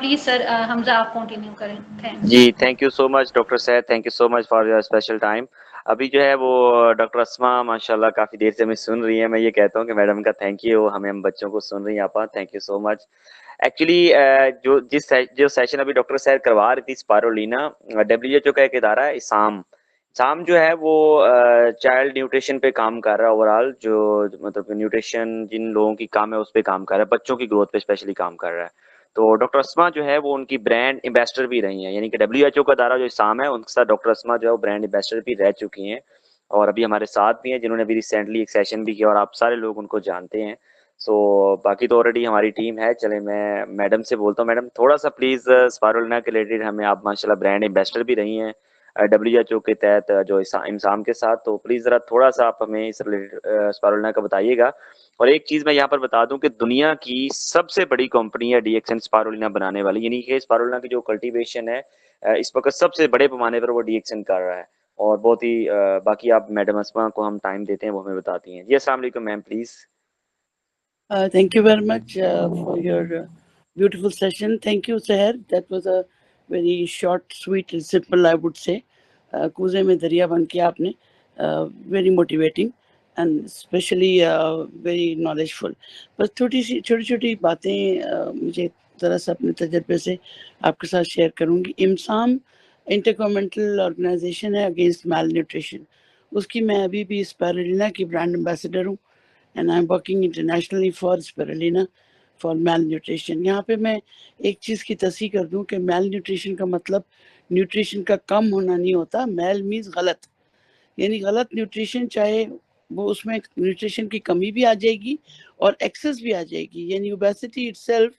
Please sir Hamza आप continue करें। Thanks. जी, thank you so much doctor Saeed, thank you so much for your special time. अभी जो है वो डॉक्टर अस्मा माशाल्लाह काफ़ी देर से हमें सुन रही हैं। मैं ये कहता हूँ कि मैडम का थैंक यू, हमें हम बच्चों को सुन रही हैं आपा, thank you so much. Actually जो सेशन अभी डॉक्टर सैद करवा रही थी स्पारुलिना, डब्ल्यूएचओ का एक इदारा है इसाम। इसाम जो है वो चाइल्ड न्यूट्रिशन पे काम कर रहा है ओवरऑल, जो मतलब न्यूट्रिशन जिन लोगों की काम है उस पे काम कर रहा है, बच्चों की ग्रोथ पे स्पेशली काम कर रहा है। तो डॉक्टर अस्मा जो है वो उनकी ब्रांड एम्बेसडर भी रही हैं, यानी कि डब्ल्यूएचओ का दायरा जो इसाम है उनके साथ डॉक्टर अस्मा जो है वो ब्रांड एम्बेसडर भी रह चुकी हैं, और अभी हमारे साथ भी हैं, जिन्होंने अभी रिसेंटली एक सेशन भी किया और आप सारे लोग उनको जानते हैं। सो बाकी तो ऑलरेडी हमारी टीम है। चले मैं मैडम से बोलता हूँ, मैडम थोड़ा सा प्लीज स्पारुलिना के रिलेटेड, हमें आप माशाल्लाह ब्रांड एम्बेसडर भी रही हैं डब्ल्यूएचओ के तहत जो इमसाम के साथ, तो प्लीज जरा थोड़ा सा आप हमें इस रिलेटेड स्पारुलिना का बताइएगा। और एक चीज मैं यहाँ पर बता दूं कि दुनिया की सबसे बड़ी कंपनी है डीएक्सन स्पारुलिना बनाने वाली, यानी कि स्पारुलिना की जो कल्टीवेशन है इस वक्त सबसे बड़े पैमाने पर वो डीएक्सन कर रहा है। और बहुत ही बाकी आप मैडम अस्मा को हम टाइम देते हैं, वो हमें बताती हैं। जी अस्सलाम वालेकुम ma'am, please. Thank you very much for your beautiful session. Thank you, Seher. That was a very short, sweet, and simple, I would say. कूजे में दरिया बन के आपने very motivating and especially very knowledgeful. बस छोटी छोटी बातें मुझे ज़रा सा अपने तजर्बे से आपके साथ शेयर करूँगी। इमसाम इंटरगवर्नमेंटल ऑर्गेनाइजेशन है अगेंस्ट मैल न्यूट्रिशन, उसकी मैं अभी भी स्पारुलिना की ब्रांड एम्बेसडर हूँ and I'm working internationally for spirulina for malnutrition. यहाँ पे मैं एक चीज़ की तस्दीक कर दूँ कि malnutrition का मतलब न्यूट्रिशन का कम होना नहीं होता। mal मीन्स गलत, यानी गलत न्यूट्रिशन, चाहे वो उसमें न्यूट्रिशन की कमी भी आ जाएगी और एक्सेस भी आ जाएगी, यानी obesity itself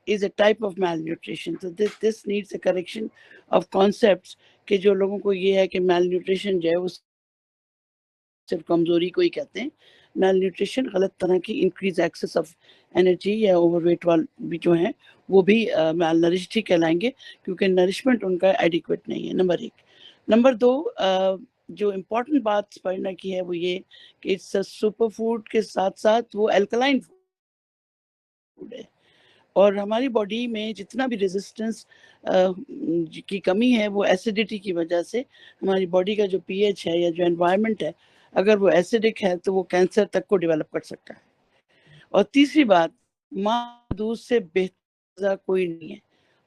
is a type of malnutrition. So this needs a correction of concepts कि जो लोगों को ये है कि malnutrition जो है वो सिर्फ कमजोरी को ही कहते हैं। मेल न्यूट्रिशन गलत तरह की इंक्रीज एक्सेस ऑफ एनर्जी या ओवरवेट वाले भी जो हैं वो भी मेल नरिश्ड ही कहलाएंगे, क्योंकि नरिशमेंट उनका एडिक्वेट नहीं है। नंबर एक। नंबर दो, जो इम्पोर्टेंट बात पढ़ना की है वो ये कि इट्स सुपर फूड के साथ साथ वो एल्कलाइन फूड है, और हमारी बॉडी में जितना भी रेजिस्टेंस की कमी है वो एसिडिटी की वजह से, हमारी बॉडी का जो पीएच है या जो एनवायरनमेंट है अगर वो एसिडिक है तो वो कैंसर तक को डेवलप कर सकता है। और तीसरी बात, माँ दूध से बेहतर कोई नहीं है,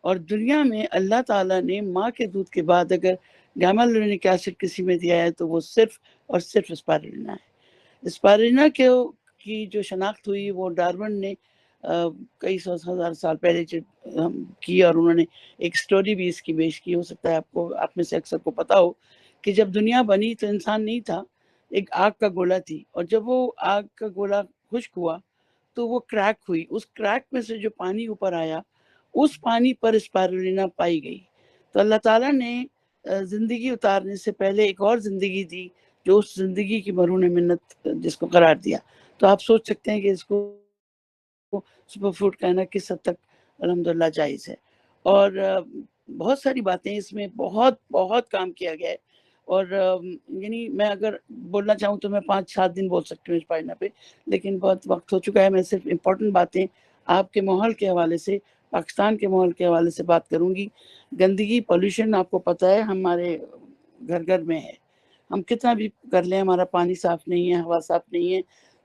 और दुनिया में अल्लाह ताला ने माँ के दूध के बाद अगर गामा लैक्टोनिक एसिड किसी में दिया है तो वो सिर्फ और सिर्फ स्पारुलिना है। स्पारुलिना के की जो शनाख्त हुई वो डार्विन ने कई सौ हजार साल पहले की, और उन्होंने एक स्टोरी भी इसकी पेश की। हो सकता है आपको, आप में से अक्सर को पता हो कि जब दुनिया बनी तो इंसान नहीं था, एक आग का गोला थी, और जब वो आग का गोला खुश्क हुआ तो वो क्रैक हुई, उस क्रैक में से जो पानी ऊपर आया उस पानी पर स्पारुलिना पाई गई। तो अल्लाह ताला ने जिंदगी उतारने से पहले एक और जिंदगी दी, जो उस जिंदगी की मरून मिन्नत जिसको करार दिया। तो आप सोच सकते हैं कि इसको सुपर फूड कहना किस हद तक अल्हम्दुलिल्लाह जायज़ है। और बहुत सारी बातें इसमें बहुत बहुत काम किया गया है, और यानी मैं अगर बोलना चाहूँ तो मैं 5-7 दिन बोल सकती हूँ इस पाइना पे, लेकिन बहुत वक्त हो चुका है। मैं सिर्फ इम्पोर्टेंट बातें आपके माहौल के हवाले से, पाकिस्तान के माहौल के हवाले से बात करूँगी। गंदगी, पॉल्यूशन आपको पता है हमारे घर घर में है, हम कितना भी कर लें हमारा पानी साफ नहीं है, हवा साफ नहीं है,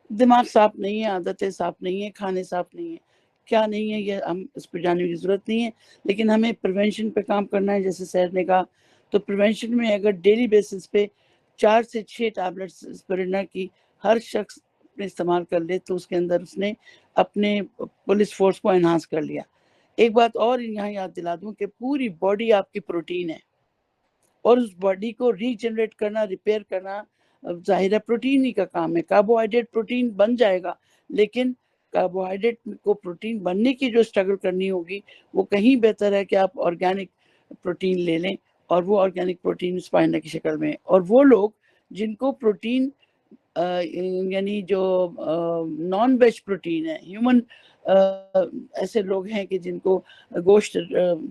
दिमाग साफ नहीं है, आदतें साफ नहीं है, खाने साफ नहीं है। क्या नहीं है ये हम इस पर जाने की ज़रूरत नहीं है, लेकिन हमें प्रिवेंशन पे काम करना है। जैसे सर ने कहा, तो प्रिवेंशन में अगर डेली बेसिस पे 4 से 6 टैबलेट्स स्पिरिना की हर शख्स इस्तेमाल कर ले तो उसके अंदर उसने अपने पुलिस फोर्स को एनहांस कर लिया। एक बात और यहाँ याद दिला दूं कि पूरी बॉडी आपकी प्रोटीन है, और उस बॉडी को रीजनरेट करना, रिपेयर करना जाहिर है प्रोटीन ही का काम है। कार्बोहाइड्रेट प्रोटीन बन जाएगा, लेकिन कार्बोहाइड्रेट को प्रोटीन बनने की जो स्ट्रगल करनी होगी वो कहीं बेहतर है कि आप ऑर्गेनिक प्रोटीन ले लें, और वो ऑर्गेनिक प्रोटीन स्पाइना की शक्ल में। और वो लोग जिनको प्रोटीन यानी जो नॉन वेज प्रोटीन है, ह्यूमन ऐसे लोग हैं कि जिनको गोश्त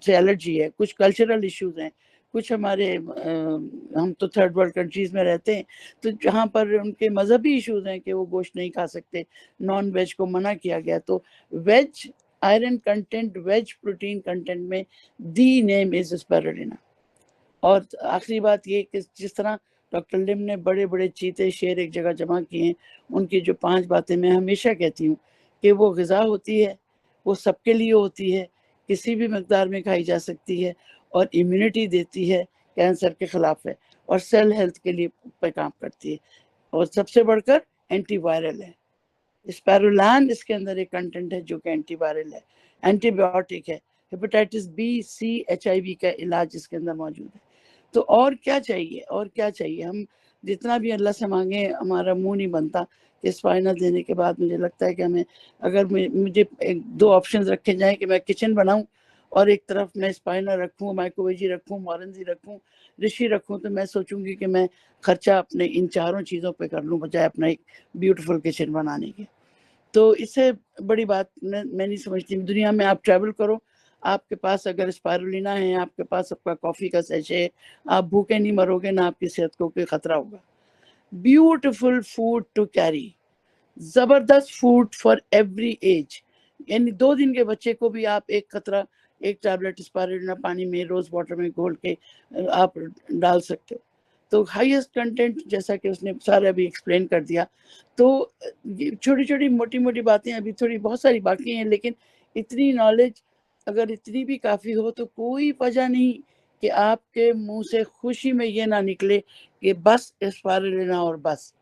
से एलर्जी है, कुछ कल्चरल इश्यूज हैं, कुछ हमारे हम तो थर्ड वर्ल्ड कंट्रीज में रहते हैं, तो जहाँ पर उनके मजहबी इश्यूज हैं कि वो गोश्त नहीं खा सकते, नॉन वेज को मना किया गया। तो veg iron content, veg protein content में दी नेम इज स्पायरुलिना। और आखिरी बात ये कि जिस तरह डॉक्टर लिम ने बड़े बड़े चीते शेर एक जगह जमा किए हैं, उनकी जो 5 बातें मैं हमेशा कहती हूँ कि वो ग़िज़ा होती है, वो सबके लिए होती है, किसी भी मकदार में खाई जा सकती है और इम्यूनिटी देती है, कैंसर के ख़िलाफ़ है और सेल हेल्थ के लिए पे काम करती है और सबसे बढ़कर एंटीवायरल है। स्पायरुलान इसके अंदर एक कंटेंट है जो कि एंटीवायरल है, एंटीबायोटिक है, हेपेटाइटिस बी, सी, HIV का इलाज इसके अंदर मौजूद है। तो और क्या चाहिए, और क्या चाहिए? हम जितना भी अल्लाह से मांगे हमारा मुंह नहीं बनता। कि स्पाइनल देने के बाद मुझे लगता है कि हमें, अगर मुझे एक 2 ऑप्शंस रखे जाएं कि मैं किचन बनाऊं और एक तरफ मैं स्पाइनल रखूं, माइक्रोवेजी रखूं, मॉरेंजी रखूं, ऋषि रखूं, तो मैं सोचूंगी कि मैं खर्चा अपने इन चारों चीज़ों पे कर लूं बजाय अपना एक ब्यूटीफुल किचन बनाने के। तो इससे बड़ी बात मैं नहीं समझती। दुनिया में आप ट्रैवल करो, आपके पास अगर स्पायरुलिना है, आपके पास आपका कॉफ़ी का सैशे है, आप भूखे नहीं मरोगे, ना आपकी सेहत को कोई खतरा होगा। ब्यूटीफुल फूड टू कैरी, ज़बरदस्त फूड फॉर एवरी एज। यानी 2 दिन के बच्चे को भी आप एक खतरा, एक टैबलेट स्पायरुलिना पानी में, रोज़ वाटर में घोल के आप डाल सकते हो। तो हाईएस्ट कंटेंट, जैसा कि उसने सारा अभी एक्सप्लेन कर दिया। तो ये छोटी-छोटी, मोटी-मोटी बातें अभी थोड़ी बहुत सारी बाकी हैं, लेकिन इतनी नॉलेज अगर इतनी भी काफ़ी हो तो कोई वजह नहीं कि आपके मुँह से खुशी में ये ना निकले कि बस स्पायरुलिना और बस।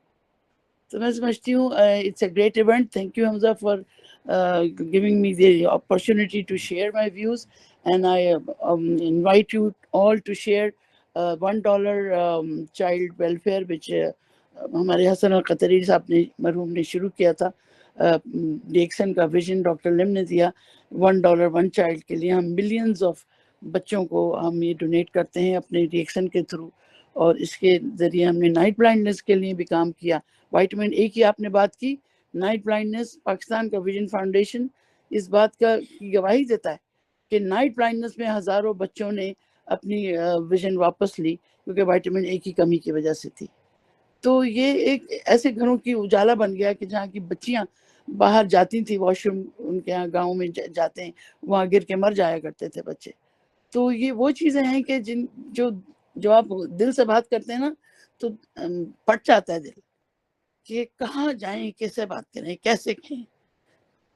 तो मैं समझती हूँ it's a great event. Thank you Hamza for giving me the opportunity to share my views, and I invite you all to share $1 child welfare which हमारे हसन अल कतरी साहब ने, मरहूम ने शुरू किया था। डिएक्सन का विजन डॉक्टर लिम ने दिया। $1 1 चाइल्ड के लिए हम मिलियंस ऑफ बच्चों को हम ये डोनेट करते हैं अपने डिएक्सन के थ्रू, और इसके ज़रिए हमने नाइट ब्लाइंडनेस के लिए भी काम किया। विटामिन ए की आपने बात की, नाइट ब्लाइंडनेस, पाकिस्तान का विजन फाउंडेशन इस बात का गवाही देता है कि नाइट ब्लाइंडनेस में हज़ारों बच्चों ने अपनी विजन वापस ली क्योंकि विटामिन ए की कमी की वजह से थी। तो ये एक ऐसे घरों की उजाला बन गया कि जहाँ की बच्चियाँ बाहर जाती थी वॉशरूम, उनके यहाँ गाँव में जाते हैं, वहाँ गिर के मर जाया करते थे बच्चे। तो ये वो चीज़ें हैं कि जो आप दिल से बात करते हैं ना, तो फट जाता है दिल कि कहाँ जाएं, कैसे बात करें, कैसे कहें।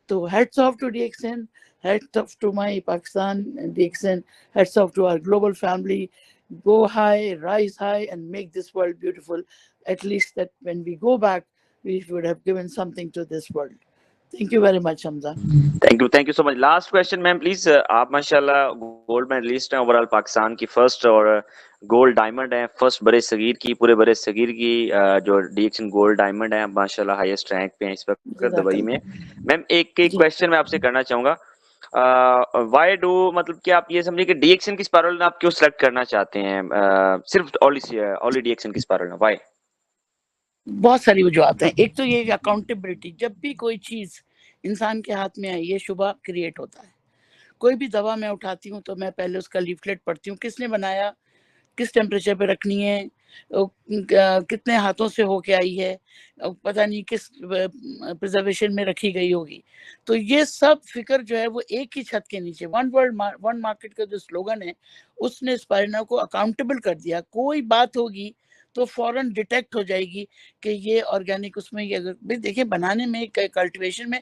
तो heads off to DXN, heads off to my Pakistan DXN, heads off to our global family. Go high, rise high, and make this world beautiful. At least that when we go back, we would have given something to this world. Thank you very much, Hamza. Thank you so much. Last question ma'am please. आप माशाल्लाह gold medallist हैं overall Pakistan की first, और gold diamond है first बड़े सगीर की, पूरे बड़े सगीर की जो DXN गोल्ड डायमंड है माशाल्लाह, हाईएस्ट रैंक पे हैं इस वक्त दुबई में। मैम एक क्वेश्चन मैं आपसे करना चाहूंगा, वाई डू, मतलब कि आप ये समझिए कि DXN की स्पायरुलिना आप क्यों सेलेक्ट करना चाहते हैं, सिर्फ ओनली DXN की स्पायरुलिना, वाई? बहुत सारी वजूहत हैं। एक तो ये अकाउंटेबिलिटी, जब भी कोई चीज़ इंसान के हाथ में आई, ये शुबा क्रिएट होता है। कोई भी दवा मैं उठाती हूँ तो मैं पहले उसका लीफलेट पढ़ती हूँ, किसने बनाया, किस टेम्परेचर पे रखनी है, कितने हाथों से होके आई है, पता नहीं किस प्रिजर्वेशन में रखी गई होगी। तो ये सब फिक्र जो है वो एक ही छत के नीचे, वन वर्ल्ड वन मार्केट का जो स्लोगन है, उसने स्पायरुलिना को अकाउंटेबल कर दिया। कोई बात होगी तो फौरन डिटेक्ट हो जाएगी कि ये ऑर्गेनिक, उसमें ये, अगर देखिए बनाने में, कल्टीवेशन में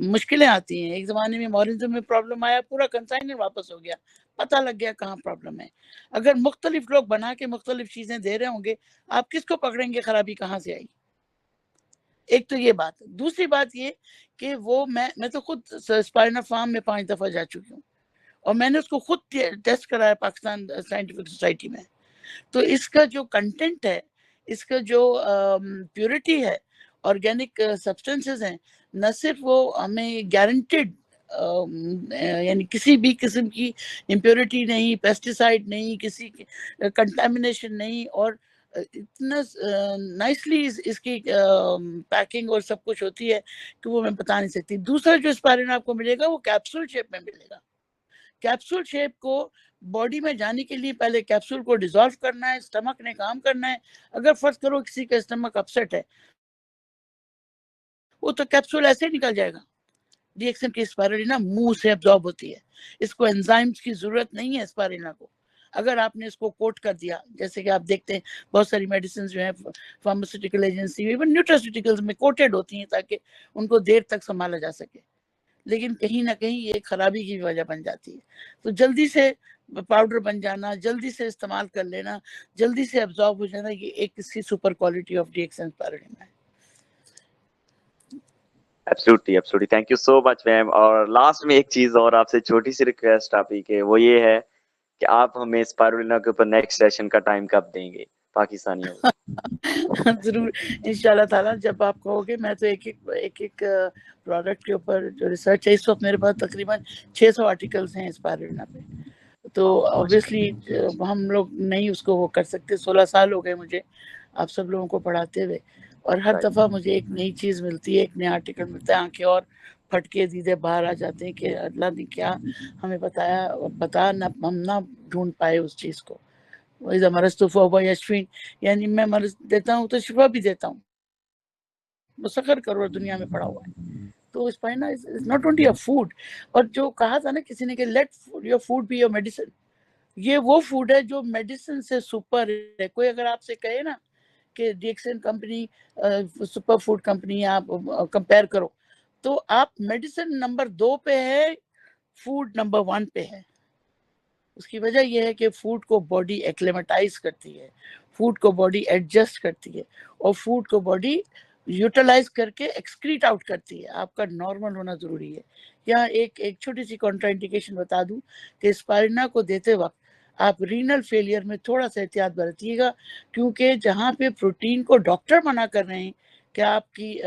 मुश्किलें आती हैं। एक ज़माने में मॉरिज्म में प्रॉब्लम आया, पूरा कंसाइनर वापस हो गया, पता लग गया कहाँ प्रॉब्लम है। अगर मुख्तलिफ लोग बना के मुख्तलिफ चीज़ें दे रहे होंगे, आप किसको पकड़ेंगे खराबी कहाँ से आई? एक तो ये बात। दूसरी बात ये कि वो मैं तो खुद स्पायरुलिना फार्म में 5 दफ़ा जा चुकी हूँ और मैंने उसको खुद टेस्ट कराया पाकिस्तान साइंटिफिक सोसाइटी में। तो इसका जो कंटेंट है, इसका जो प्योरिटी है, ऑर्गेनिक सब्सटेंसेस हैं, न सिर्फ वो हमें गारंटेड, यानी किसी भी किस्म की इम्प्योरिटी नहीं, पेस्टिसाइड नहीं, किसी कंटामिनेशन नहीं, और इतना नाइसली इसकी पैकिंग और सब कुछ होती है कि वो मैं बता नहीं सकती। दूसरा जो स्पायरुलिना आपको मिलेगा वो कैप्सूल शेप में मिलेगा। कैप्सूल शेप को बॉडी में जाने के लिए पहले कैप्सूल को डिसॉल्व करना है, स्टमक ने काम करना है। अगर फर्ज करो किसी का स्टमक अपसेट है, वो तो कैप्सूल ऐसे ही निकल जाएगा। DXN की स्पाइरुलिना मुंह से एब्जॉर्ब होती है, इसको एंजाइम्स की जरूरत नहीं है स्पाइरुलिना को। अगर आपने इसको कोट कर दिया, जैसे कि आप देखते हैं बहुत सारी मेडिसिन जो है फार्मास्यूटिकल एजेंसी, इवन न्यूट्रास्यूटिकल्स में कोटेड होती हैं ताकि उनको देर तक संभाला जा सके, लेकिन कहीं ना कहीं ये खराबी की वजह बन जाती है। तो जल्दी से पाउडर बन जाना, जल्दी से इस्तेमाल कर लेना, जल्दी से एब्जॉर्ब हो जाना, ये एक इसकी super quality of DXN spirulina है। Absolutely absolutely, thank you so much ma'am. और लास्ट में एक चीज और आपसे छोटी सी रिक्वेस्ट आप ही के, वो ये है कि आप हमें स्पाइरुलिना के ऊपर नेक्स्ट सेशन का टाइम कब देंगे पाकिस्तानियों को? जरूर, इंशाल्लाह ताला जब आप कहोगे। मैं तो एक प्रोडक्ट के ऊपर जो रिसर्च है, इस वक्त मेरे पास तकरीबन 600 आर्टिकल्स हैं स्पाइरुलिना पे। तो ऑब्वियसली हम लोग नहीं उसको वो कर सकते। 16 साल हो गए मुझे आप सब लोगों को पढ़ाते हुए, और हर दफ़ा मुझे एक नई चीज़ मिलती है, एक नया आर्टिकल मिलता है, आंखें और फटके दीदे बाहर आ जाते हैं कि अल्लाह ने क्या हमें बता ना, हम ना ढूंढ पाए उस चीज़ को। इज़ा मरज़्तु फ़हुवा यशफ़ीन, यानी मैं मर्ज़ देता हूँ तो शिफा भी देता हूँ। मुसख्खर करोड़ दुनिया में पड़ा हुआ है। तो spina is not only a food. और जो कहा था ना किसी ने कि let your food be your medicine, ये वो फूड है जो मेडिसिन से सुपर है। कोई अगर आपसे कहे ना कि DXN company super food company, आप कंपेयर करो, तो आप मेडिसिन नंबर 2 पे है, फूड नंबर 1 पे है। उसकी वजह यह है कि फूड को बॉडी एक्लेमेटाइज करती है, फूड को बॉडी एडजस्ट करती है, और फूड को बॉडी यूटिलाइज करके एक्सक्रीट आउट करती है। आपका नॉर्मल होना जरूरी है। यहाँ एक छोटी सी कॉन्ट्राइंडिकेशन बता दूं कि स्पाइरुलिना को देते वक्त आप रीनल फेलियर में थोड़ा सा एहतियात बरतिएगा, क्योंकि जहाँ पे प्रोटीन को डॉक्टर मना कर रहे हैं कि आपकी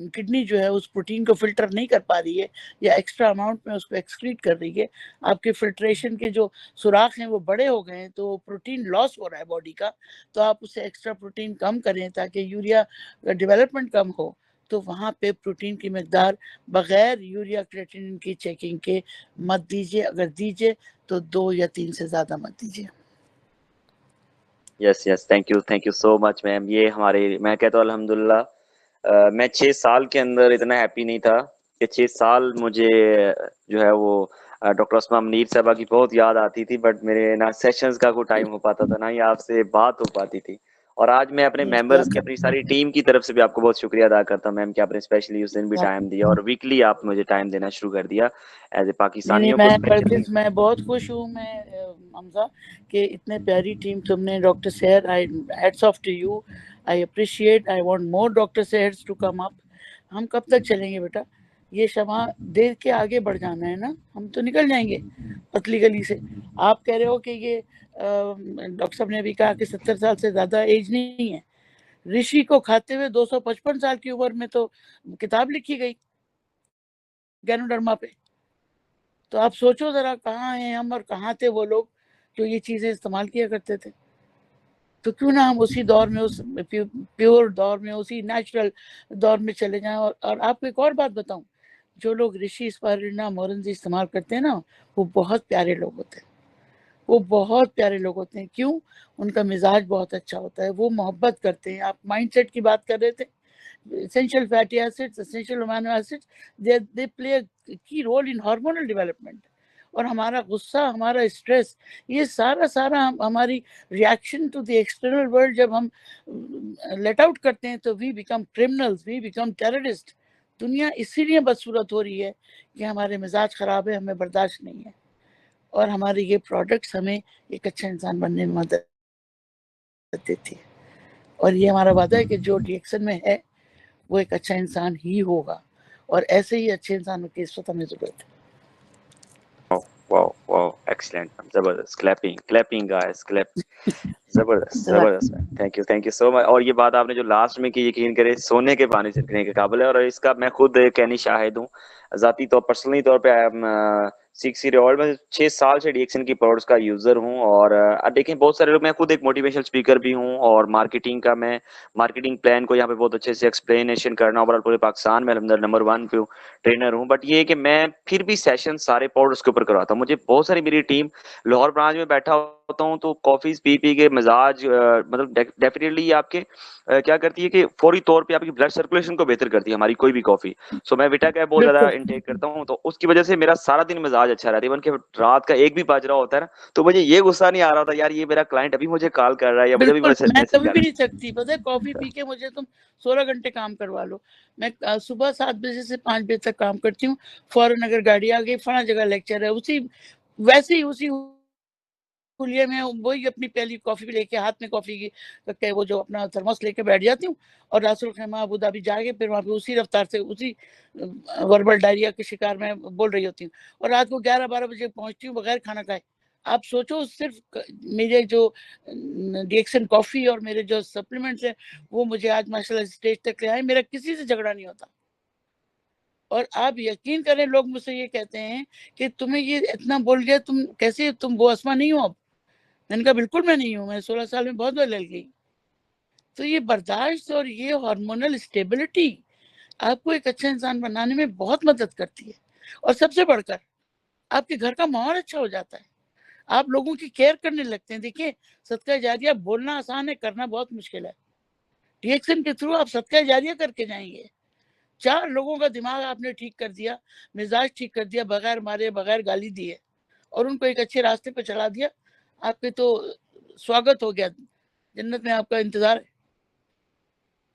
किडनी जो है उस प्रोटीन को फिल्टर नहीं कर पा रही है या एक्स्ट्रा अमाउंट में उसको एक्सक्रीट कर रही है, आपके फिल्ट्रेशन के जो सुराख हैं वो बड़े हो गए हैं, तो प्रोटीन लॉस हो रहा है बॉडी का, तो आप उसे एक्स्ट्रा प्रोटीन कम करें ताकि यूरिया डेवलपमेंट कम हो। तो वहाँ पे प्रोटीन की मकदार बगैर यूरिया क्रिएटिनिन की चेकिंग के मत दीजिए, अगर दीजिए तो 2 या 3 से ज़्यादा मत दीजिए। Yes yes, thank you so much ma'am. ये हमारे, मैं कहता हूँ अल्हम्दुलिल्लाह, मैं 6 साल के अंदर इतना हैप्पी नहीं था कि 6 साल मुझे जो है वो डॉक्टर अस्मा मुनीर साहबा की बहुत याद आती थी, बट मेरे ना सेशंस का कोई टाइम हो पाता था, ना ही आपसे बात हो पाती थी। और आज मैं अपने मेंबर्स की, अपनी सारी टीम की तरफ से भी आपको बहुत शुक्रिया अदा करता हूँ मैम कि आपने स्पेशली उस दिन भी टाइम दिया और वीकली आप मुझे टाइम देना शुरू कर दिया एज ए पाकिस्तानियों को स्पेशली। मैं बहुत खुश हूँ मैं हमजा कि इतने प्यारी टीम तुमने। Doctor Sehar, I hats off to you, I appreciate, I want more doctor Sehars to come up. हम कब तक चलेंगे बेटा, ये शमा देख के आगे बढ़ जाना है ना, हम तो निकल जाएंगे पतली गली से। आप कह रहे हो कि ये डॉक्टर साहब ने भी कहा कि 70 साल से ज्यादा एज नहीं है। ऋषि को खाते हुए 255 साल की उम्र में तो किताब लिखी गई गैनोडर्मा पे। तो आप सोचो जरा, कहाँ हैं हम और कहाँ थे वो लोग जो ये चीजें इस्तेमाल किया करते थे। तो क्यों ना हम उसी दौर में, उस प्योर दौर में, उसी नेचुरल दौर में चले जाएं। और आपको एक और बात बताऊं, जो लोग ऋषि स्पाइरुलिना मोरंजी इस्तेमाल करते हैं ना, वो बहुत प्यारे लोग होते हैं। वो बहुत प्यारे लोग होते हैं। क्यों? उनका मिजाज बहुत अच्छा होता है, वो मोहब्बत करते हैं। आप माइंडसेट की बात कर रहे थे, essential fatty acids, essential amino acids, they play a key role in hormonal development। और हमारा गुस्सा, हमारा स्ट्रेस, ये सारा हमारी reaction to the external world, जब हम लेट आउट करते हैं तो we become criminals, we become terrorist. दुनिया इसीलिए बदसूरत हो रही है कि हमारे मिजाज खराब है, हमें बर्दाश्त नहीं है। और हमारे ये प्रोडक्ट्स हमें एक अच्छा इंसान बनने में मदद देती है। और ये हमारा वादा है कि जो DXN में है वो एक अच्छा इंसान ही होगा, और ऐसे ही अच्छे इंसानों की इस वक्त हमें जरूरत है। वाओ वाओ, एक्सीलेंट, जबरदस्त, क्लैपिंग गाइस, क्लैप, जबरदस्त ma'am, thank you so much. और ये बात आपने जो लास्ट में की, यकीन करें सोने के पानी छिड़कने के काबिल है, और इसका मैं खुद कहनी शाहिद हूँ जाती तौर, पर्सनली तौर पे। आई एम 6 ईयर ओल्ड, मैं 6 साल से DXN की प्रोडक्ट्स का यूजर हूँ। और देखें बहुत सारे लोग, मैं खुद एक मोटिवेशनल स्पीकर भी हूँ, और मार्केटिंग का मैं मार्केटिंग प्लान को यहाँ पे बहुत अच्छे से एक्सप्लेनेशन करना, ओवरऑल पूरे पाकिस्तान में अल्हम्दुलिल्लाह नंबर 1 पे ट्रेनर हूँ। बट ये है कि मैं फिर भी सेशन सारे प्रोडक्ट्स के ऊपर करवाता हूँ। मुझे बहुत सारी, मेरी टीम लाहौर ब्रांच में बैठा होता हूँ तो कॉफीज पी पी के मिजाज मतलब डेफिनेटली आपके क्या करती है कि फौरी तौर पे आपकी ब्लड सर्कुलेशन को बेहतर करती है हमारी कोई भी कॉफी। सो मैं विटा का बहुत ज्यादा बिल्कुल इंटेक करता हूँ, तो उसकी वजह से मेरा सारा दिन मिजाज अच्छा रहता है। इवन कि रात का 1 भी बज रहा होता है ना, तो मुझे ये गुस्सा नहीं आ रहा था यार ये मेरा क्लाइंट अभी मुझे कॉल कर रहा है या मुझे अभी बिल्कुल, मैसेज मैं कभी कर भी रहा नहीं सकती, पता है कॉफी पी के मुझे तुम 16 घंटे काम करवा लो। मैं सुबह 7 बजे से 5 बजे तक काम करती हूँ। फौरन अगर गाड़ी आ गई, फला जगह लेक्चर है, उसी वैसे ही उसी हुलिये में वही अपनी पहली कॉफी भी लेके हाथ में कॉफी की के वो जो अपना थर्मस लेके बैठ जाती हूँ और रासुल खैमा अबू धाबी जाके फिर वहाँ पे उसी रफ्तार से उसी वर्बल डायरिया के शिकार में बोल रही होती हूँ और रात को 11-12 बजे पहुंचती हूँ बगैर खाना खाए। आप सोचो सिर्फ मेरे जो डिएक्शन कॉफी और मेरे जो सप्लीमेंट्स है वो मुझे आज माशाल्लाह स्टेज तक ले आए। मेरा किसी से झगड़ा नहीं होता और आप यकीन करें लोग मुझसे ये कहते हैं कि तुम्हें ये इतना बोल गया, तुम कैसे, तुम वो अस्मा नहीं हो अब। मैंने कहा बिल्कुल मैं नहीं हूँ, मैं 16 साल में बहुत बदल गई। तो ये बर्दाश्त और ये हार्मोनल स्टेबिलिटी आपको एक अच्छा इंसान बनाने में बहुत मदद करती है और सबसे बढ़कर आपके घर का माहौल अच्छा हो जाता है। आप लोगों की केयर करने लगते हैं। देखिए सदका जारिया बोलना आसान है, करना बहुत मुश्किल है। रिएक्शन के थ्रू आप सदका जारिया करके जाएंगे। 4 लोगों का दिमाग आपने ठीक कर दिया, मिजाज ठीक कर दिया, बगैर मारे बगैर गाली दिए और उनको एक अच्छे रास्ते पर चला दिया। आपके तो स्वागत हो गया, जन्नत में आपका इंतजार है।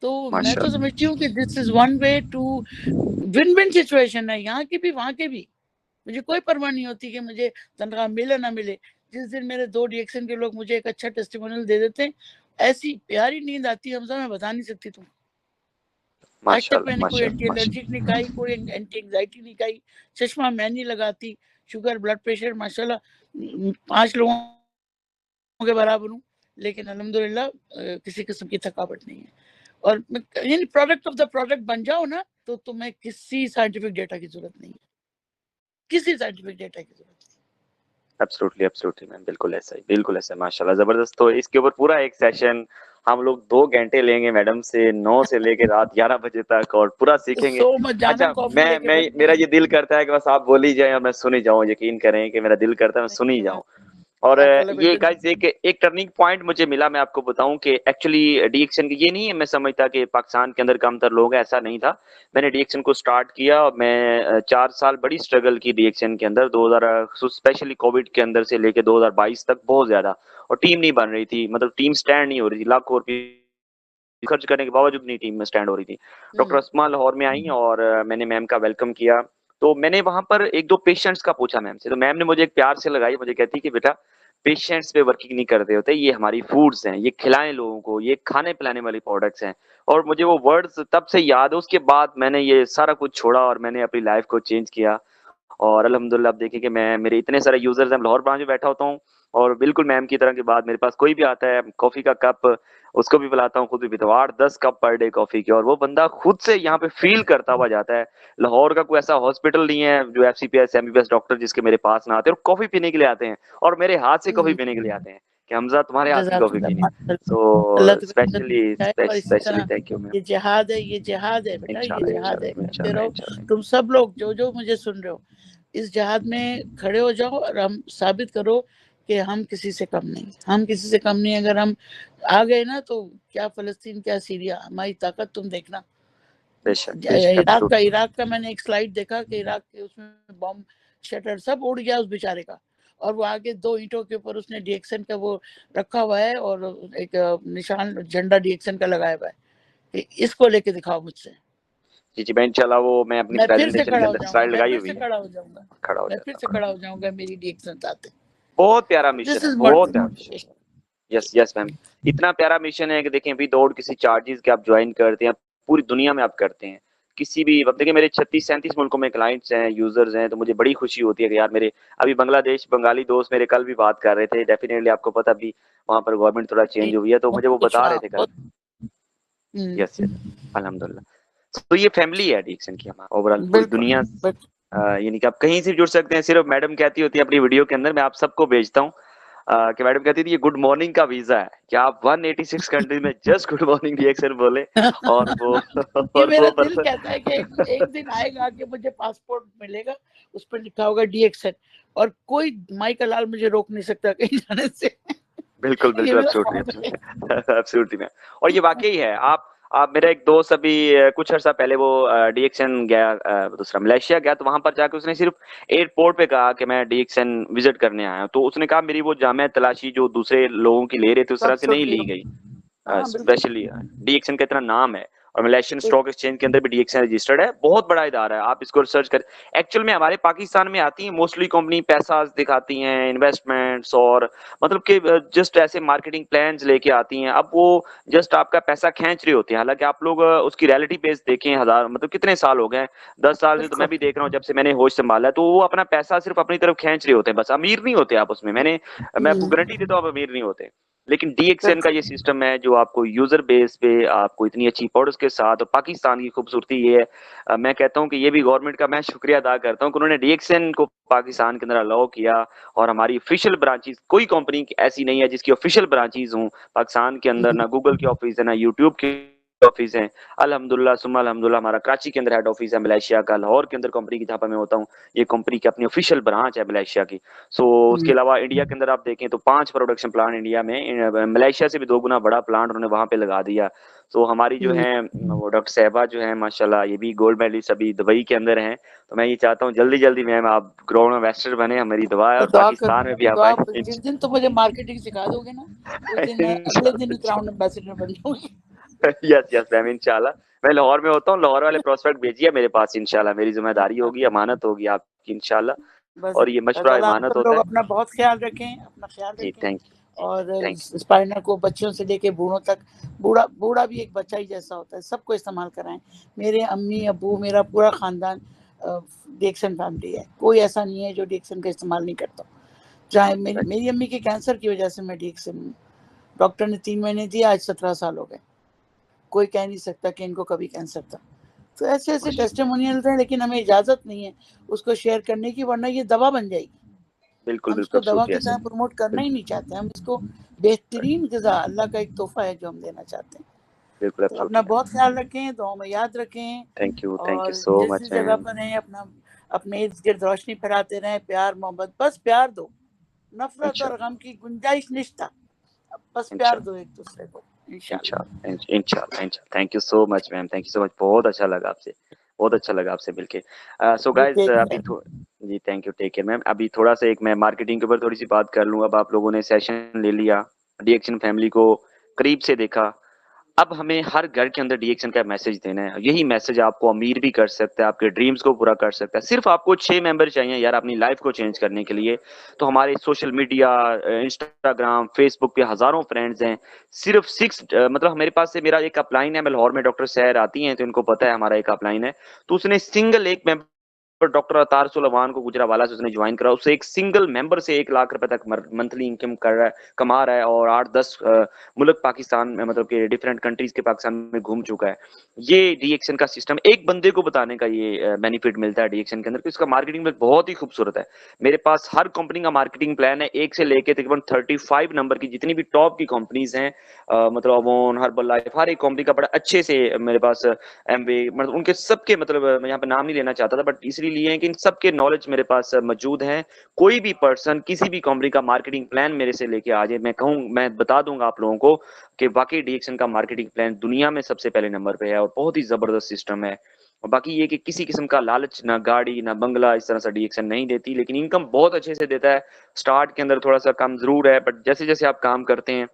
तो मैं तो माशाल्लाह। समझती हूँ कि this is one way to win win situation है, यहाँ की भी वहाँ के भी। मुझे कोई परवाह नहीं होती कि मुझे तनख्वाह मिले ना मिले। जिस दिन मेरे 2 रिएक्शन के लोग मुझे एक अच्छा टेस्टिमोनियल दे देते हैं, ऐसी प्यारी नींद आती है हमजा, मैं बता नहीं सकती तुम। आज तक माशाल्लाह मैंने कोई एंटी माशाल्लाह एलर्जिक नहीं खाई, कोई एंटी एंग्जाइटी नहीं खाई, चश्मा मैं नहीं लगाती, शुगर ब्लड प्रेशर माशाल्लाह 5 लोगों के बराबर हूँ, लेकिन अल्हम्दुलिल्लाह किसी किस्म की थकावट नहीं है। और यानी प्रोडक्ट ऑफ द प्रोडक्ट बन जाओ ना, तो तुम्हें किसी साइंटिफिक डेटा की जरूरत नहीं है, किसी साइंटिफिक डेटा की जरूरत नहीं। एब्सोल्युटली एब्सोल्युटली मैम, बिल्कुल ऐसा है, माशाल्लाह जबरदस्त। तो इसके ऊपर पूरा एक सेशन हम लोग 2 घंटे लेंगे मैडम से, 9 से लेके रात 11 बजे तक और पूरा सीखेंगे। सो मत जाना, अच्छा कॉफी लेके मैं बैठना मेरा है। ये दिल करता है कि बस आप बोल ही जाएं और मैं सुन ही जाऊं। यकीन करें कि मेरा दिल करता है मैं सुन ही जाऊं। और जज़ाकल्लाह ये बेटा। गाइस एक टर्निंग पॉइंट मुझे मिला, मैं आपको बताऊं कि एक्चुअली डीएक्शन की ये नहीं है मैं समझता कि पाकिस्तान के अंदर कमतर लोग हैं, ऐसा नहीं था। मैंने डीएक्शन को स्टार्ट किया और मैं 4 साल बड़ी स्ट्रगल की डीएक्शन के अंदर, 2000 स्पेशली कोविड के अंदर से लेके 2022 तक बहुत ज्यादा। और टीम नहीं बन रही थी, मतलब टीम स्टैंड नहीं हो रही थी, लाखों रुपए खर्च करने के बावजूद नहीं टीम में स्टैंड हो रही थी। डॉक्टर अस्मा लाहौर में आई और मैंने मैम का वेलकम किया। तो मैंने वहां पर 1-2 पेशेंट्स का पूछा मैम से, तो मैम ने मुझे एक प्यार से लगाई, मुझे कहती कि बेटा पेशेंट्स पे वर्किंग नहीं करते होते, ये हमारी फूड्स हैं, ये खिलाएं लोगों को, ये खाने पिलाने वाली प्रोडक्ट्स हैं। और मुझे वो वर्ड्स तब से याद है। उसके बाद मैंने ये सारा कुछ छोड़ा और मैंने अपनी लाइफ को चेंज किया। और अल्हम्दुलिल्लाह अब देखिए कि मैं मेरे इतने सारे यूजर्स हैं, लाहौर ब्रांच में बैठा होता हूँ और बिल्कुल मैम की तरह की बात, मेरे पास कोई भी आता है कॉफी का कप उसको भी पिलाता हूँ, खुद भी पीता हूँ 8-10 कप पर डे कॉफी के। और वो बंदा खुद से यहाँ पे फील करता हुआ जाता है। लाहौर का कोई ऐसा हॉस्पिटल नहीं है जो एफसीपीएस एमबीबीएस डॉक्टर जिसके मेरे पास ना आते और कॉफी पीने के लिए आते हैं और मेरे हाथ से कॉफी पीने के लिए आते हैं कि हमजा तुम्हारे हाथ की कॉफी जज़ाकल्लाह पीनी। माशाल्लाह। अल्लाह सो तुम्हें जन्नत स्पेशली में जाए और इसी स्पेशली तरह थैंक यू मैम। ये जिहाद है, ये जिहाद है बेटा, ये इंशाल्लाह जिहाद है, इंशाल्लाह करते इंशाल्लाह रहो। इंशाल्लाह। तुम सब लोग जो जो मुझे सुन रहे हो, इस जिहाद में खड़े हो जाओ और हम साबित करो कि हम किसी से कम नहीं, हम किसी से कम नहीं। अगर हम आ गए ना तो क्या फलस्तीन, क्या सीरिया, हमारी ताकत तुम देखना। बेशक एब्सोल्युटली। इराक का मैंने एक स्लाइड देखा कि इराक के उसमें बॉम्ब शटर सब उड़ गया उस बेचारे का, और वो आगे 2 ईंटों के ऊपर उसने डीएक्शन का वो रखा हुआ है और एक निशान झंडा डीएक्शन का लगाया हुआ है कि इसको लेके दिखाओ मुझसे। जी जी मैं इंशाल्लाह वो मैं अपनी मैं फिर से प्रेजेंटेशन के खड़ा हो अंदर जाऊंगा, स्लाइड मैं लगाई फिर हुई से है, खड़ा हो जाऊंगा, खड़ा हो मैं फिर जाता से है। खड़ा हो जाऊंगा मेरी डीएक्शन आते। बहुत प्यारा मिशन दिस है, इज बहुत प्यारा mission. Motivation. Yes yes ma'am, इतना प्यारा मिशन है कि देखें अभी दौड़ किसी चार्जेस के आप ज्वाइन करते हैं, पूरी दुनिया में आप करते हैं किसी भी वक्त। देखिए मेरे 36-37 मुल्कों में क्लाइंट्स हैं, यूजर्स हैं, तो मुझे बड़ी खुशी होती है कि यार मेरे अभी बांग्लादेश बंगाली दोस्त मेरे कल भी बात कर रहे थे। डेफिनेटली आपको पता भी वहां पर गवर्नमेंट थोड़ा चेंज हुई है, तो मुझे वो बहुत कुछ बता रहे हाँ थे कल। बहुत। हम्म, यस यस अल्हम्दुलिल्लाह। तो ये फैमिली है एडिक्शन की हमारा ओवरऑल पूरी बिल्कुल दुनिया। बिल्कुल। यानी कि आप कहीं से भी जुड़ सकते हैं, सिर्फ मैडम कहती होती है अपनी वीडियो के अंदर मैं आप सबको भेजता हूँ। कि मैडम कहती थी ये गुड मॉर्निंग का वीजा है कि आप 186 कंट्री में जस्ट गुड मॉर्निंग रिएक्शन बोले और वो ये और मेरा वो दिल कहता है कि एक दिन आएगा कि मुझे पासपोर्ट मिलेगा, उस पर लिखा होगा DXN, और कोई माइकल लाल मुझे रोक नहीं सकता कहीं जाने से। बिल्कुल ये बिल्कुल मेरा एब्सोल्युटली ख्वाब है। Absolutely ma'am. और ये वाकई है। आप मेरा एक दोस्त अभी कुछ अर्सा पहले वो डीएक्सन गया, दूसरा मलेशिया गया, तो वहां पर जाकर उसने सिर्फ एयरपोर्ट पे कहा कि मैं डीएक्सन विजिट करने आया हूं। तो उसने कहा मेरी वो जामे तलाशी जो दूसरे लोगों की ले रहे थे उस तरह सब से छुट नहीं गई ली होंगी। गई। हाँ बिल्कुल। स्पेशली डीएक्सन का इतना नाम है और मलेशियन एक स्टॉक एक्सचेंज के अंदर भी डीएक्सन रजिस्टर्ड है, बहुत बड़ा इदारा है, आप इसको रिसर्च कर। एक्चुअल में हमारे पाकिस्तान में आती है मोस्टली कंपनी पैसा दिखाती हैं, इन्वेस्टमेंट्स और मतलब कि जस्ट ऐसे मार्केटिंग प्लान्स लेके आती हैं। अब वो जस्ट आपका पैसा खींच रही होती है। हालांकि आप लोग उसकी रियलिटी बेस देखें, हजार मतलब कितने साल हो गए, 10 साल से तो मैं बिल्कुल। भी देख रहा हूँ जब से मैंने होश संभाला है, तो वो अपना पैसा सिर्फ अपनी तरफ खींच रहे होते हैं, बस अमीर नहीं होते आप उसमें। मैं आपको गारंटी देता हूँ आप अमीर नहीं होते। लेकिन डीएक्सएन का बिल्कुल। ये सिस्टम है जो आपको यूजर बेस पे आपको इतनी अच्छी प्रोडक्ट्स के साथ, और पाकिस्तान की खूबसूरती ये है, मैं कहता हूँ कि ये भी गवर्नमेंट का मैं शुक्रिया अदा करता हूँ कि उन्होंने डीएक्सएन को पाकिस्तान के अंदर अलाउ किया। और हमारी ऑफिशियल ब्रांचेस, कोई कंपनी ऐसी नहीं है जिसकी ऑफिशियल ब्रांचेस हों पाकिस्तान के अंदर, ना गूगल की ऑफिस है ना यूट्यूब की ऑफिस है। अल्हम्दुलिल्लाह सुम्मा अल्हम्दुलिल्लाह हमारा कराची के अंदर हेड ऑफिस है, मलेशिया का लाहौर के अंदर कंपनी की जहाँ पर मैं होता हूँ, ये कंपनी की अपनी ऑफिशियल ब्रांच है मलेशिया की। सो उसके अलावा इंडिया के अंदर आप देखें तो 5 प्रोडक्शन प्लांट इंडिया में, मलेशिया से भी 2 गुना बड़ा प्लांट उन्होंने वहां पे लगा दिया। तो हमारी जो है वो डॉक्टर साहबा जो है माशाल्लाह ये भी गोल्ड मेडलिस्ट अभी दुबई के अंदर हैं। तो मैं ये चाहता हूँ जल्दी जल्दी मैम आप ग्रोन इन्वेस्टर बने, हमारी दुआ है, तो और पाकिस्तान में भी आप दुआ आए। जिस दिन तो मुझे मार्केटिंग सिखा दोगे ना, उस दिन मैं अगले दिन ही क्राउन एम्बेसडर बन जाऊंगी। यस यस मैम इंशाल्लाह। मैं लाहौर में होता हूँ, लाहौर वाले प्रोस्पेक्ट भेजिए मेरे पास इंशाल्लाह, मेरी जिम्मेदारी होगी, अमानत होगी आपकी इंशाल्लाह। बस और ये बस मशवरा अल्लाह आप अमानत सब होता लोग है। अपना बहुत ख्याल रखें, अपना ख्याल जी रखें। थैंक और थैंक स्पाइनर को बच्चों से लेके बूढ़ों तक, बूढ़ा बूढ़ा भी एक बच्चा ही जैसा होता है, सबको इस्तेमाल कराएं। मेरे अम्मी अबू मेरा पूरा खानदान डिएक्सन फैमिली है, कोई ऐसा नहीं है जो डिएक्सन का इस्तेमाल नहीं करता। चाहे मेरी अम्मी के कैंसर की वजह से मैं डिएक्सन, डॉक्टर ने 3 महीने दिया, आज 17 साल हो गए, कोई कह नहीं सकता कि इनको कभी कैंसर था। तो ऐसे ऐसे टेस्टिमोनियल्स हैं, लेकिन हमें इजाजत नहीं है उसको शेयर करने की, वरना ये दवा बन जाएगी। बिल्कुल हम बिल्कुल इसको दवा एब्सोल्युटली की यस तरह प्रमोट करना ही नहीं चाहते, हम इसको बेहतरीन ग़िज़ा, अल्लाह का एक तोहफा है जो हम देना चाहते हैं। बिल्कुल तो अपना एब्सोल्युटली बहुत ख्याल रखें, दुआओं में याद रखें, थैंक यू और सो जिस मच जिस जगह मैम। पर हैं अपना अपने इर्द गिर्द रोशनी फैलाते रहें, प्यार मोहब्बत, बस प्यार दो, नफरत और इंशाल्लाह गम की गुंजाइश निश्ता, बस प्यार दो इंशाल्लाह एक दूसरे को, इंशाल्लाह। इंशाल्लाह इंशाल्लाह। Thank you so much ma'am, thank you so much, बहुत अच्छा लगा आपसे, बहुत अच्छा लगा आपसे मिलके। सो यू गाइस टेक अभी केयर। जी thank you, take care ma'am. अभी थोड़ा सा एक मैं मार्केटिंग के ऊपर थोड़ी सी बात कर लूँ। अब आप लोगों ने सेशन ले लिया, डीएक्शन फैमिली को करीब से देखा, अब हमें हर घर के अंदर डीएक्शन का मैसेज देना है। यही मैसेज आपको अमीर भी कर सकता है, आपके ड्रीम्स को पूरा कर सकता है। सिर्फ आपको 6 मेंबर चाहिए यार अपनी लाइफ को चेंज करने के लिए। तो हमारे सोशल मीडिया, इंस्टाग्राम, फेसबुक पे हजारों फ्रेंड्स हैं। सिर्फ 6 मतलब मेरे पास से मेरा एक अपलाइन है, मैं लाहौर में डॉक्टर सहर आती हैं तो इनको पता है हमारा एक अपलाइन है। तो उसने सिंगल एक मेंबर डॉक्टर अतार सुलेमान को गुजरावाला से उसने ज्वाइन करा, उससे एक सिंगल मेंबर से 1 लाख रुपए तक मंथली इनकम कर रहा है, कमा रहा है, और 8-10 मुल्क पाकिस्तान में मतलब कि डिफरेंट कंट्रीज के पाकिस्तान में घूम चुका है। ये डीएक्शन का सिस्टम एक बंदे को बताने का ये बेनिफिट मिलता है डीएक्शन के अंदर कि इसका मार्केटिंग में बहुत ही खूबसूरत है। मेरे पास हर कंपनी का मार्केटिंग प्लान है, 1 से लेके तकरीबन 35 नंबर की जितनी भी टॉप की कंपनीज हैं, मतलब अवोन, हर्बल लाइफ, हर एक कंपनी का बड़ा अच्छे से मेरे पास एमवे, मतलब उनके सबके, मतलब मैं यहाँ पे नाम नहीं लेना चाहता था बट इसलिए लिए हैं कि इन सबके नॉलेज मेरे पास मौजूद है। कोई भी पर्सन किसी भी कंपनी का मार्केटिंग प्लान मेरे से लेके आ जाए, मैं कहूँ, मैं बता दूंगा आप लोगों को कि वाकई डीएक्शन का मार्केटिंग प्लान दुनिया में सबसे पहले नंबर पे है और बहुत ही जबरदस्त सिस्टम है। और बाकी ये कि किसी किस्म का लालच, ना गाड़ी ना बंगला, इस तरह से डीएक्शन नहीं देती, लेकिन इनकम बहुत अच्छे से देता है। स्टार्ट के अंदर थोड़ा सा कम जरूर है, बट जैसे जैसे आप काम करते हैं,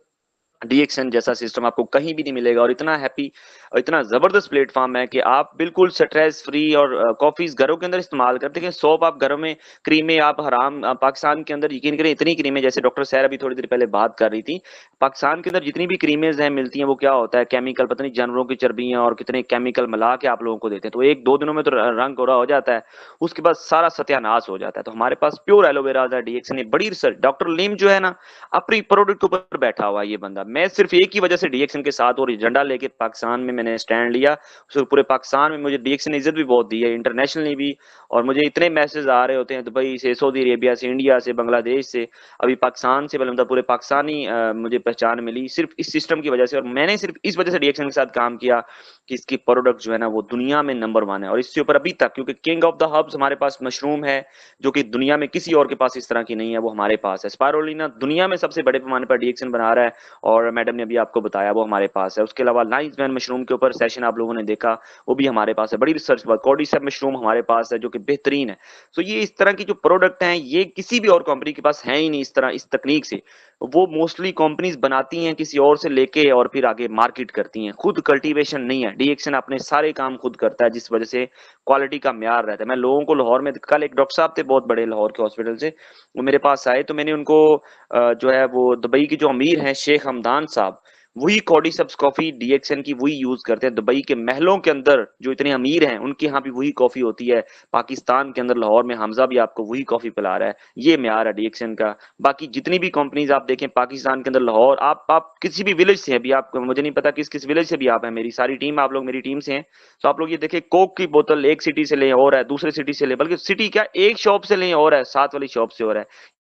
डीएक्सन जैसा सिस्टम आपको कहीं भी नहीं मिलेगा। और इतना हैप्पी और इतना जबरदस्त प्लेटफॉर्म है कि आप बिल्कुल स्ट्रेस फ्री, और कॉफीज घरों के अंदर इस्तेमाल करते हैं, सोप आप घरों में, क्रीमें आप हराम, पाकिस्तान के अंदर यकीन करें इतनी क्रीमें, जैसे डॉक्टर सैर अभी थोड़ी देर पहले बात कर रही थी, पाकिस्तान के अंदर जितनी भी क्रीमेज हैं मिलती हैं, वो क्या होता है, केमिकल, पता नहीं जानवरों की चर्बियां और कितने केमिकल मिला के आप लोगों को देते हैं। तो 1-2 दिनों में तो रंग गोरा हो जाता है, उसके बाद सारा सत्यानाश हो जाता है। तो हमारे पास प्योर एलोवेरा है, डीएक्सन, बड़ी रिसर्च, डॉक्टर लीम जो है ना, अपनी प्रोडक्ट के ऊपर बैठा हुआ है ये बंदा, मैं सिर्फ एक ही वजह से डीएक्सन के साथ और झंडा लेके पाकिस्तान में मैंने स्टैंड लिया। सिर्फ पूरे पाकिस्तान में मुझे डीएक्सन ने इज्जत भी बहुत दी है, इंटरनेशनली भी। और मुझे इतने मैसेज आ रहे होते हैं दुबई से, सऊदी अरेबिया से, इंडिया से, बांग्लादेश से, अभी पाकिस्तान से, मतलब पूरे पाकिस्तानी मुझे पहचान मिली सिर्फ इस सिस्टम की वजह से। और मैंने सिर्फ इस वजह से डीएक्सन के साथ काम किया कि इसकी प्रोडक्ट जो है ना वो दुनिया में नंबर 1 है। और इससे ऊपर अभी तक, क्योंकि किंग ऑफ द हब्स हमारे पास मशरूम है जो कि दुनिया में किसी और के पास इस तरह की नहीं है, वो हमारे पास है। स्पाइरुलिना दुनिया में सबसे बड़े पैमाने पर डीएक्सन बना रहा है और मैडम ने अभी आपको बताया वो हमारे पास है। उसके अलावा लाइन्स मैन मशरूम के ऊपर सेशन आप लोगों ने देखा, वो भी हमारे पास है। बड़ी रिसर्च के बाद कॉर्डिसेप मशरूम हमारे पास है जो कि बेहतरीन है। तो ये इस तरह की जो प्रोडक्ट हैं ये किसी भी और कंपनी के पास है ही नहीं इस तरह, इस तकनीक से। वो मोस्टली कंपनीज बनाती हैं किसी और से लेके और फिर आगे मार्केट करती हैं, खुद कल्टीवेशन नहीं है। डीएक्सन अपने सारे काम खुद करता है जिस वजह से क्वालिटी का म्यार रहता है। मैं लोगों को लाहौर में, कल एक डॉक्टर साहब थे बहुत बड़े लाहौर के हॉस्पिटल से, वो मेरे पास आए तो मैंने उनको जो है वो दुबई के जो अमीर हैं शेख हमदान साहब, वही कॉर्डिसेप्स कॉफी डीएक्सन की वही यूज करते हैं। दुबई के महलों के अंदर जो इतने अमीर हैं उनके यहाँ भी वही कॉफी होती है। पाकिस्तान के अंदर लाहौर में हमजा भी आपको वही कॉफी पिला रहा है। ये म्यार है डीएक्सन का। बाकी जितनी भी कंपनीज आप देखें पाकिस्तान के अंदर, लाहौर, आप किसी भी विलेज से हैं, अभी आप, मुझे नहीं पता किस किस विलेज से भी आप हैं, मेरी सारी टीम, आप लोग मेरी टीम से हैं, तो आप लोग ये देखें कोक की बोतल एक सिटी से लें और है, दूसरे सिटी से लें, बल्कि सिटी क्या एक शॉप से लें और है, साथ वाली शॉप से और है।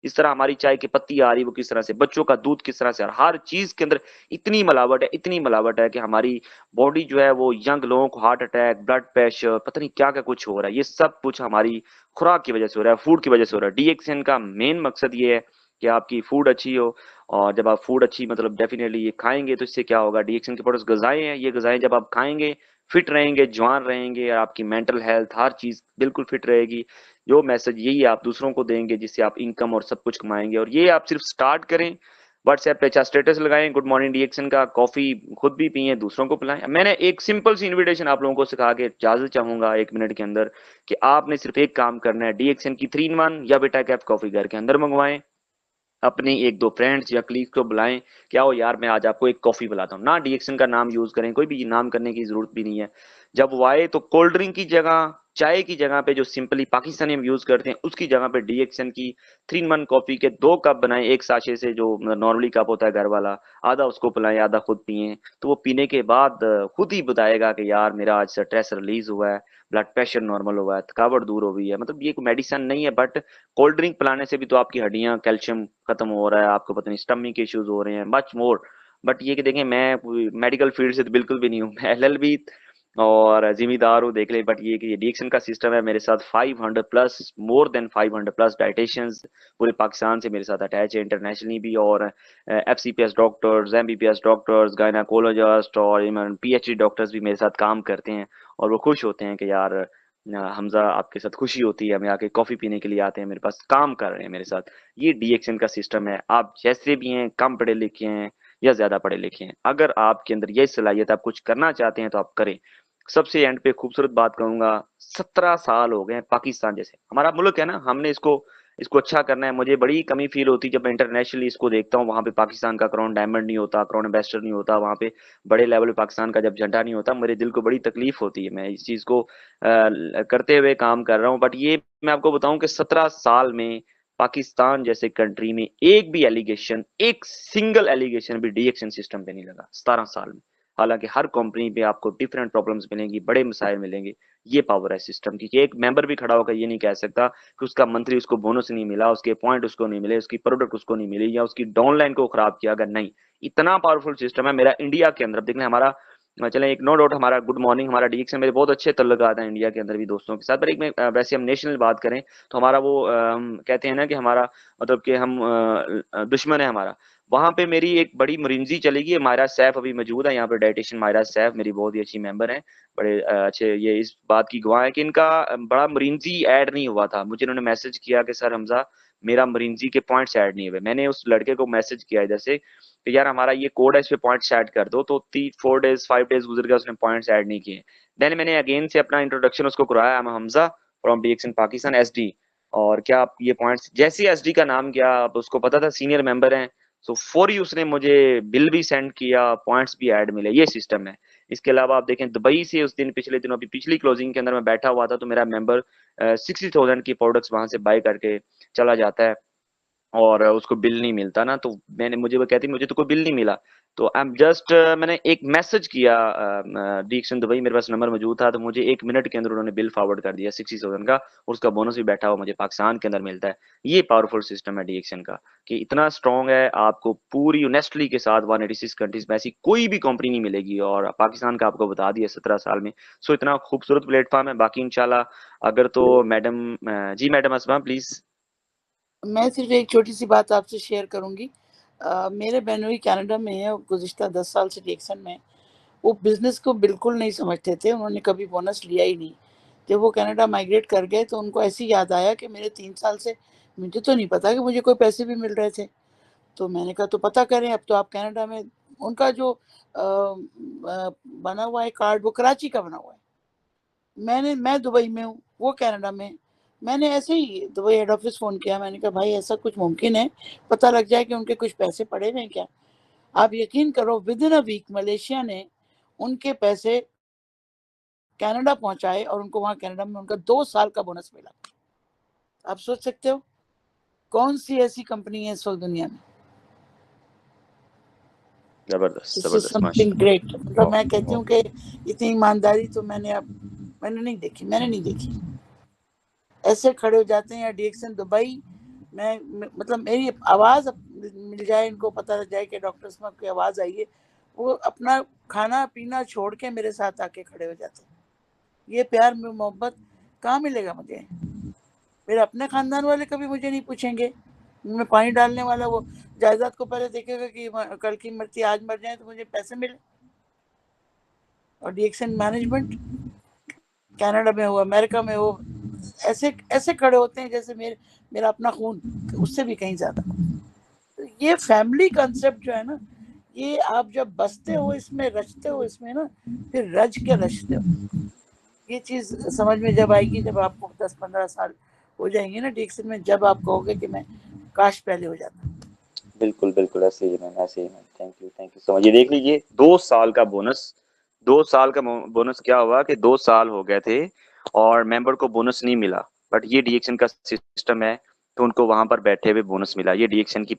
इस तरह हमारी चाय की पत्ती आ रही वो किस तरह से, बच्चों का दूध किस तरह से, और हर चीज के अंदर इतनी मिलावट है, इतनी मिलावट है कि हमारी बॉडी जो है वो यंग लोगों को हार्ट अटैक, ब्लड प्रेशर, पता नहीं क्या क्या कुछ हो रहा है। ये सब कुछ हमारी खुराक की वजह से हो रहा है, फूड की वजह से हो रहा है। डीएक्सन का मेन मकसद ये है कि आपकी फूड अच्छी हो। और जब आप फूड अच्छी, मतलब डेफिनेटली ये खाएंगे तो इससे क्या होगा, डीएक्सन के प्रोडक्ट्स गजाएं हैं, ये गजाएं जब आप खाएंगे फिट रहेंगे, जवान रहेंगे, और आपकी मेंटल हेल्थ हर चीज बिल्कुल फिट रहेगी। जो मैसेज यही आप दूसरों को देंगे जिससे आप इनकम और सब कुछ कमाएंगे। और ये आप सिर्फ स्टार्ट करें, व्हाट्सएप पे अच्छा स्टेटस लगाएं गुड मॉर्निंग डीएक्सन का, कॉफी खुद भी पिए, दूसरों को पिलाएं। मैंने एक सिंपल सी इनविटेशन आप लोगों को सिखा के इजाजत चाहूंगा 1 मिनट के अंदर, कि आपने सिर्फ एक काम करना है, डीएक्सन की 3-in-1 या बेटा कैफ कॉफी घर के अंदर मंगवाएं, अपने 1-2 फ्रेंड्स या कलीग को बुलाएं, क्या हो यार मैं आज आपको एक कॉफी पिलाता हूँ ना, डीएक्सन का नाम यूज करें, कोई भी नाम करने की जरूरत भी नहीं है। जब वो आए तो कोल्ड ड्रिंक की जगह, चाय की जगह पे जो सिंपली पाकिस्तानी हम यूज करते हैं उसकी जगह पे डीएक्सन की 3-in-1 कॉफी के 2 कप बनाएं, एक साशे से जो नॉर्मली कप होता है घर वाला, आधा उसको पिलाएं, आधा खुद पिए। तो वो पीने के बाद खुद ही बताएगा कि यार मेरा आज स्ट्रेस रिलीज हुआ है, ब्लड प्रेशर नॉर्मल हुआ है, थकावट दूर हो गई है। मतलब ये कोई मेडिसिन नहीं है, बट कोल्ड ड्रिंक पिलाने से भी तो आपकी हड्डियां, कैल्शियम खत्म हो रहा है, आपको पता नहीं स्टमक के इश्यूज हो रहे हैं, मच मोर। बट ये कि देखें, मैं मेडिकल फील्ड से तो बिल्कुल भी नहीं हूँ, मैं एलएलबी और जिम्मेदार हूँ देख ले। बट ये कि ये डीएक्सन का सिस्टम है, मेरे साथ 500 प्लस, मोर देन 500 प्लस डाइटेशियंस पूरे पाकिस्तान से मेरे साथ अटैच है, इंटरनेशनली भी। और FCPS doctors, MBBS doctors, gynaecologist और इवन पीएचडी डॉक्टर्स भी मेरे साथ काम करते हैं। और वो खुश होते हैं कि यार हमजा आपके साथ खुशी होती है, हमें आके कॉफी पीने के लिए आते हैं, मेरे पास काम कर रहे हैं मेरे साथ। ये डीएक्सन का सिस्टम है। आप जैसे भी हैं, कम पढ़े लिखे हैं या ज्यादा पढ़े लिखे हैं, अगर आपके अंदर ये सलाहियत, आप कुछ करना चाहते हैं तो आप करें। सबसे एंड पे खूबसूरत बात कहूंगा, 17 साल हो गए हैं पाकिस्तान जैसे हमारा मुल्क है ना, हमने इसको इसको अच्छा करना है। मुझे बड़ी कमी फील होती है जब मैं इंटरनेशनली इसको देखता हूँ, वहां पे पाकिस्तान का क्राउन डायमंड नहीं होता, क्राउन एम्बेसडर नहीं होता, वहां पे बड़े लेवल पे पाकिस्तान का जब झंडा नहीं होता, मेरे दिल को बड़ी तकलीफ होती है। मैं इस चीज को करते हुए काम कर रहा हूँ। बट ये मैं आपको बताऊं कि 17 साल में पाकिस्तान जैसे कंट्री में एक भी एलिगेशन, एक सिंगल एलिगेशन भी डीएक्सन सिस्टम पे नहीं लगा 17 साल में। हालांकि हर कंपनी पे आपको डिफरेंट प्रॉब्लम्स मिलेंगी, बड़े मसाइल मिलेंगे। ये पावर है सिस्टम की कि एक मेंबर भी खड़ा होकर ये नहीं कह सकता कि उसका मंत्री उसको बोनस नहीं मिला, उसके पॉइंट उसको नहीं मिले, उसकी प्रोडक्ट उसको नहीं मिली, या उसकी डाउनलाइन को खराब किया अगर नहीं। इतना पावरफुल सिस्टम है मेरा इंडिया के अंदर। देख लें हमारा, चले एक नो डाउट हमारा गुड मॉर्निंग, हमारा डीएक्सन मेरे बहुत अच्छे तल्लुकात हैं इंडिया के अंदर भी दोस्तों के साथ। पर एक में वैसे हम नेशनल बात करें तो हमारा वो हम कहते हैं ना कि हमारा मतलब कि हम दुश्मन है हमारा। वहां पे मेरी एक बड़ी मरीजी चलेगी, मायरा सैफ अभी मौजूद है यहाँ पे, डाइटिशियन मायरा सैफ मेरी बहुत ही अच्छी मेंबर है, बड़े अच्छे ये इस बात की गवाह है कि इनका बड़ा मरीजी ऐड नहीं हुआ था। मुझे इन्होंने मैसेज किया कि सर हमजा मेरा मरीजी के पॉइंट्स ऐड नहीं हुए। मैंने उस लड़के को मैसेज किया इधर से कि यार हमारा ये कोड है, इस पे पॉइंट्स ऐड कर दो। तो 4 डेज 5 डेज गुजर गया, उसने पॉइंट्स ऐड नहीं किए। देन मैंने अगेन से अपना इंट्रोडक्शन उसको करवाया, I'm Hamza from DXN Pakistan SD, और क्या आप ये पॉइंट्स, जैसे एसडी का नाम किया, अब उसको पता था सीनियर मेंबर हैं, सो फौरी उसने मुझे बिल भी सेंड किया, पॉइंट्स भी ऐड मिले। ये सिस्टम है। इसके अलावा आप देखें दुबई से उस दिन, पिछले दिनों, अभी पिछली क्लोजिंग के अंदर मैं बैठा हुआ था, तो मेरा मेंबर 60,000 की प्रोडक्ट्स वहां से बाय करके चला जाता है। और उसको बिल नहीं मिलता ना, तो मुझे वो कहती मुझे तो कोई बिल नहीं मिला, तो आई एम जस्ट मैंने एक मैसेज किया डीएक्शन दुबई, मेरे पास नंबर मौजूद था, तो मुझे 1 मिनट के अंदर उन्होंने बिल फॉरवर्ड कर दिया 60,000 का, और उसका बोनस भी बैठा हुआ मुझे पाकिस्तान के अंदर मिलता है। ये पावरफुल सिस्टम है डीएक्शन का, कि इतना स्ट्रॉन्ग है, आपको पूरी नेस्टली के साथ 186 कंट्रीज में ऐसी कोई भी कंपनी नहीं मिलेगी, और पाकिस्तान का आपको बता दिया 17 साल में। सो इतना खूबसूरत प्लेटफॉर्म है। बाकी इंशाल्लाह अगर तो मैडम जी मैडम अस्मा प्लीज। मैं सिर्फ एक छोटी सी बात आपसे शेयर करूंगी। मेरे बहनोई कनाडा में है, गुज़िश्ता 10 साल से डीएक्सन में। वो बिजनेस को बिल्कुल नहीं समझते थे, उन्होंने कभी बोनस लिया ही नहीं। जब वो कनाडा माइग्रेट कर गए तो उनको ऐसी याद आया कि मेरे 3 साल से मुझे तो नहीं पता कि मुझे कोई पैसे भी मिल रहे थे। तो मैंने कहा तो पता करें, अब तो आप कनाडा में। उनका जो बना हुआ है कार्ड, वो कराची का बना हुआ है। मैं दुबई में हूँ, वो कनाडा में। मैंने ऐसे ही दुबई हेड ऑफिस फ़ोन किया, मैंने कहा भाई ऐसा कुछ मुमकिन है, पता लग जाए कि उनके कुछ पैसे पड़े हुए हैं क्या? आप यकीन करो, within a week Malaysia ने उनके पैसे कनाडा पहुंचाए, और उनको वहां कनाडा में उनका 2 साल का बोनस मिला। आप सोच सकते हो कौन सी ऐसी कंपनी है इस वक्त दुनिया में? जबरदस्त दिस इज जबरदस्त समथिंग माशाल्लाह। ग्रेट। मतलब मैं कहती हूँ कि इतनी ईमानदारी तो मैंने नहीं देखी। ऐसे खड़े हो जाते हैं। या डीएक्सन दुबई मतलब मेरी आवाज मिल जाए, इनको पता लग जाए कि डॉक्टर अस्मा की आवाज आई है, वो अपना खाना पीना छोड़ के मेरे साथ आके खड़े हो जाते हैं। ये प्यार में मोहब्बत कहाँ मिलेगा मुझे? मेरे अपने खानदान वाले कभी मुझे नहीं पूछेंगे। मैं पानी डालने वाला वो जायदाद को पहले देखेगा कि कल की मरती आज मर जाए तो मुझे पैसे मिले। और डीएक्सन मैनेजमेंट कनाडा में हो, अमेरिका में हो, ऐसे ऐसे खड़े होते हैं जैसे मेरा अपना खून, उससे भी कहीं ज्यादा। तो ये फैमिली कंसेप्ट जो है ना, ये आप जब बसते हो इसमें, रचते हो इसमें ना, फिर रच के रचते हो। ये चीज समझ में जब आएगी, जब आपको 10-15 साल हो जाएंगे ना डीएक्सन में, जब आप कहोगे कि मैं काश पहले हो जाता। बिल्कुल बिल्कुल ऐसे ही मैम, ऐसे ही ma'am. Thank you so much. ये देख लीजिए 2 साल का बोनस, 2 साल का बोनस क्या हुआ कि 2 साल हो गए थे और मेंबर को बोनस नहीं मिला, बट ये डीएक्शन का सिस्टम है, तो उनको वहां पर बैठे हुए बोनस मिला। ये डीएक्शन की